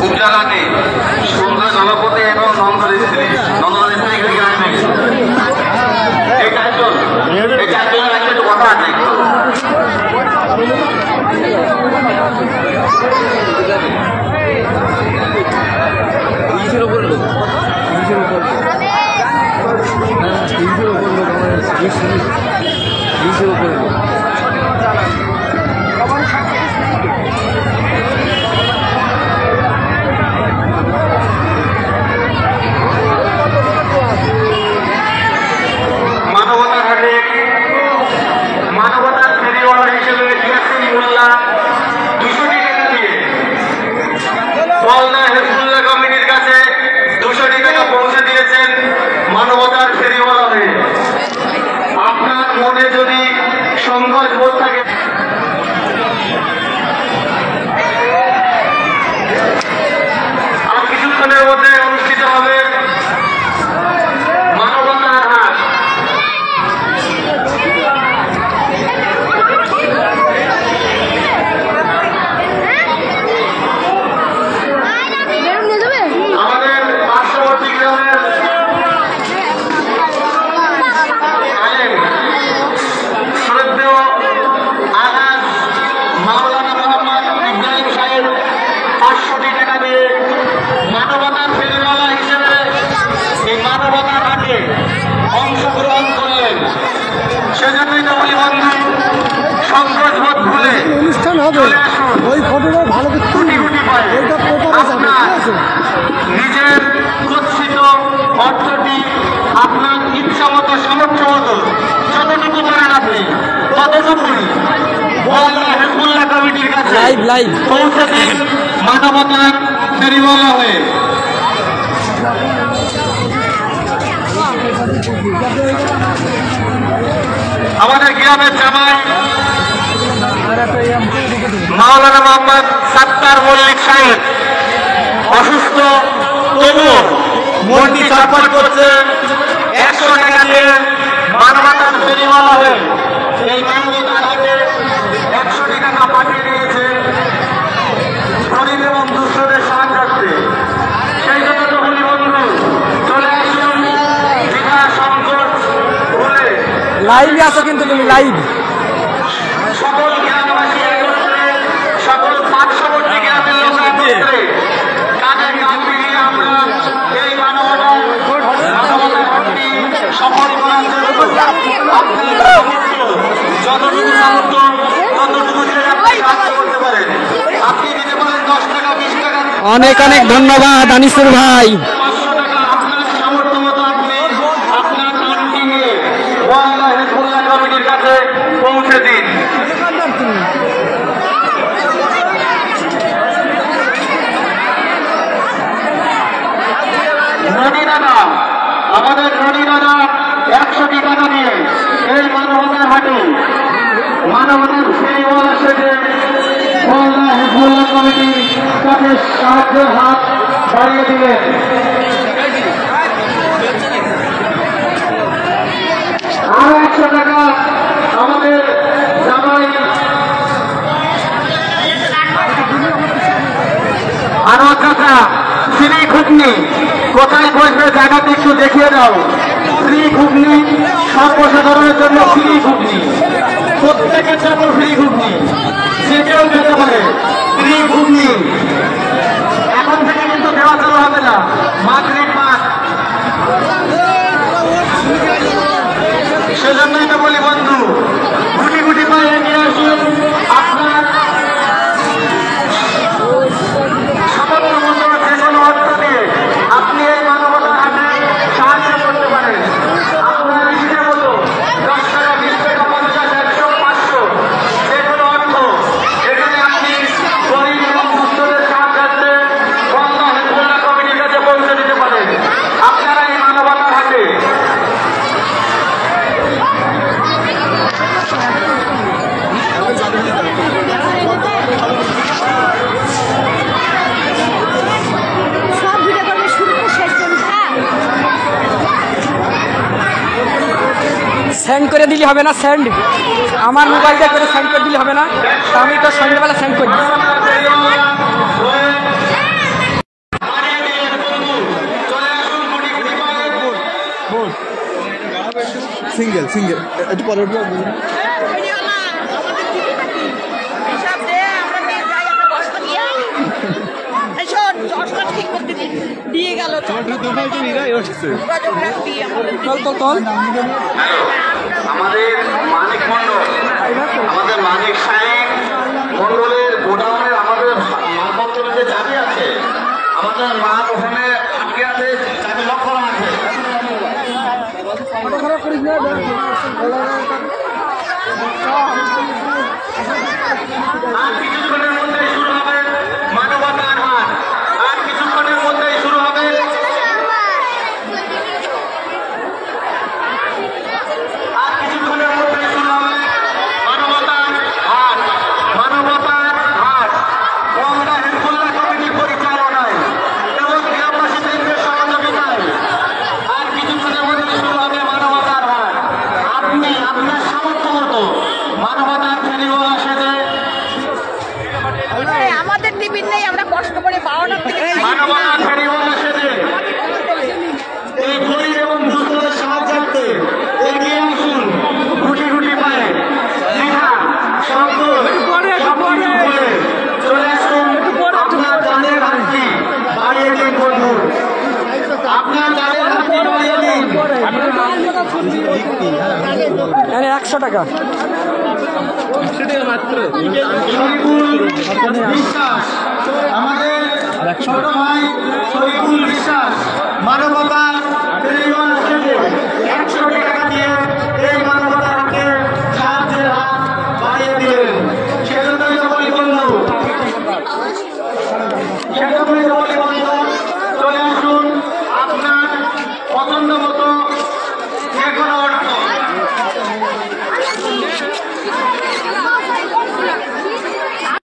উজ্জ্বলাতে সুন্দর জলপথে এবং নন্দনের স্ত্রী এই চারজনের একটু কথা আছে। মানবতার ফেরিওয়ালা হিসেবে ইয়াসিন মোল্লা 200 টাকা দিয়ে বলনা হেফজুল্লাহ কমিটির কাছে 200 টাকা পৌঁছে দিয়েছেন মানবতার ফেরিওয়ালা হয়ে। আপনার মনে যদি সংঘাত বোধ থাকে আর কিছুক্ষণের মধ্যে অনুষ্ঠিত হবে মানবতার হাট। আমাদের পার্শ্ববর্তী গ্রামের শ্রদ্ধেয় আগাজ মাওলানা মোহাম্মদ ইব্রাহিম সাহেব 500 টাকা দিয়ে মানবতার ফেরিওয়ালা হিসেবে এই মানবতার হাটে অংশগ্রহণ করলেন। সেজন্যই তো বলি বন্ধু, সংকোচ বোধ ভুলে অনুষ্ঠান হবে ওই ফটোটা ভালো নিজের গচ্ছিত অর্থটি আপনার ইচ্ছা মতো সামর্থ্য মতো যতটুকু করেন আপনি ততটুকুই হেফজুল্লাহ কমিটির কাছে পৌঁছে দিন মানবতার ফেরিওয়ালা হয়ে। আমাদের গ্রামের জামাই মাওলানা মোহাম্মদ সাত্তার মল্লিক সাহেব অসুস্থ, তবুও মনটি ছটফট করছে। 100 টাকা দিয়ে মানবতার ফেরিওয়ালা হয়ে এই মানবতার হাটে 100 টাকা পাঠিয়ে দিয়েছে গরিব এবং দুঃস্থদের সাহায্যার্থে। সেই জন্য তো বলি বন্ধু, চলে আসুন দীঘা সংকট ভুলে। লাইভে আসো কিন্তু তুমি লাইভ। সকল গ্রামবাসী একত্রে, সকল পার্শ্ববর্তী গ্রামের লোক একত্রে কাজে কাজ মিলিয়ে আমরা এই মানবতার হাটটি সফল করার জন্য যতটুকু সামর্থ্য ততটুকু আপনি সাহায্য করতে পারেন। আপনি দিতে পারেন 10 টাকা, 20 টাকা। অনেক অনেক ধন্যবাদ আনিসুর ভাই। 500 টাকা আপনার সামর্থ্য মতো আপনি আপনার নামটি নিয়ে বলনা হেফজুল্লাহ কমিটির কাছে পৌঁছে দিন। রনি দাদা, আমাদের রনি দাদা 100 টাকা দিয়ে এই মানবতার হাটে মানবতার ফেরিওয়ালা সেজে বলনা হেফজুল্লাহ কমিটির কাছে সাহায্যের হাত বাড়িয়ে দিলেন। আরো 100 টাকা আমাদের জামাই আরো কাকা শ্রী ঘুগনি, কোথায় বসবে জায়গাটা একটু দেখিয়ে দাও। শ্রী ঘুগনি সর্বসাধারণের জন্য ফ্রি ঘুগনি, প্রত্যেকের জন্য ফ্রি ঘুগনি, যে কেউ যেতে পারে ফ্রি ঘুগনি। এখন থেকে কিন্তু দেওয়া চালু হবে না, মাগরিব পাক। সেজন্যই তো বলি বন্ধু, গুটি গুটি পায়ে এগিয়ে আসুন। আপনার সামান্য মতো যে কোনো অর্থ দিয়ে আপনি এই মানবতার হাটে সাহায্য করতে পারেন। আপনার ইচ্ছে মতো 10 টাকা, 20 টাকা, 50, 100, 500 যে কোনো অর্থ এখানে আপনি গরিব এবং দুঃস্থদের সাহায্যার্থে বলনা হেফজুল্লাহ কমিটির কাছে পৌঁছে দিতে পারেন। আপনারা এই মানবতার হাটে সেন্ড করে দিলে হবে না? সেন্ড আমার মোবাইলটা করে সেন্ড করে দিলে হবে না? আমি তো সন্ধ্যাবেলা সেন্ড করি। সিঙ্গেল একটু পরে উঠবো দিয়ে গেল চল চল চল আমাদের মানিক মন্ডল, আমাদের মানিক সাহেব মন্ডলের গোডাউনের আমাদের মালপত্রের যে চাবি আছে, আমাদের মাল ওখানে আটকে আছে, চাবি লক করা আছে। আর কিছুক্ষণের মধ্যেই শুরু হবে মানবতার হাট, আর কিছুক্ষণের মধ্যেই শুরু হবে মানবতার হাট। মানবতার হাট গঙ্গা হেলফুল্লাহ কমিটির পরিচালনায় এবং গ্রামবাসীদের সহযোগিতায় আর কিছুক্ষণের মধ্যে শুরু হবে মানবতার হাট। আপনি আপনার সামর্থ্য মতো মানবতার ফেরিওয়ালা সেজে আমাদের টিফিন নেই, আমরা কষ্ট করে 12টার থেকে মানবতার ফেরিওয়ালা সেজে এই গরিব এবং দুস্থদের সাহায্যার্থে এগিয়ে আসুন। গুটি গুটি পায়ে লেখা শব্দ সবকিছু ভুলে চলে আসুন। আপনার দানের হাতটি বাড়িয়ে দিন বন্ধু, আপনার দানের হাতটি বাড়িয়ে দিন। 100 টাকা শরীফুল বিশ্বাস, আমাদের ছোট ভাই শরীফুল বিশ্বাস মানবতার ফেরিওয়ালা সেজে 100 টাকা দিয়ে এই মানবতার হাতে সাহায্যের হাত বাড়িয়ে দিলেন। সেজন্যই তো বলি বন্ধু, সেজন্যই তো বলি বন্ধু, চলে আসুন আপনার পছন্দ মতো যে কোনো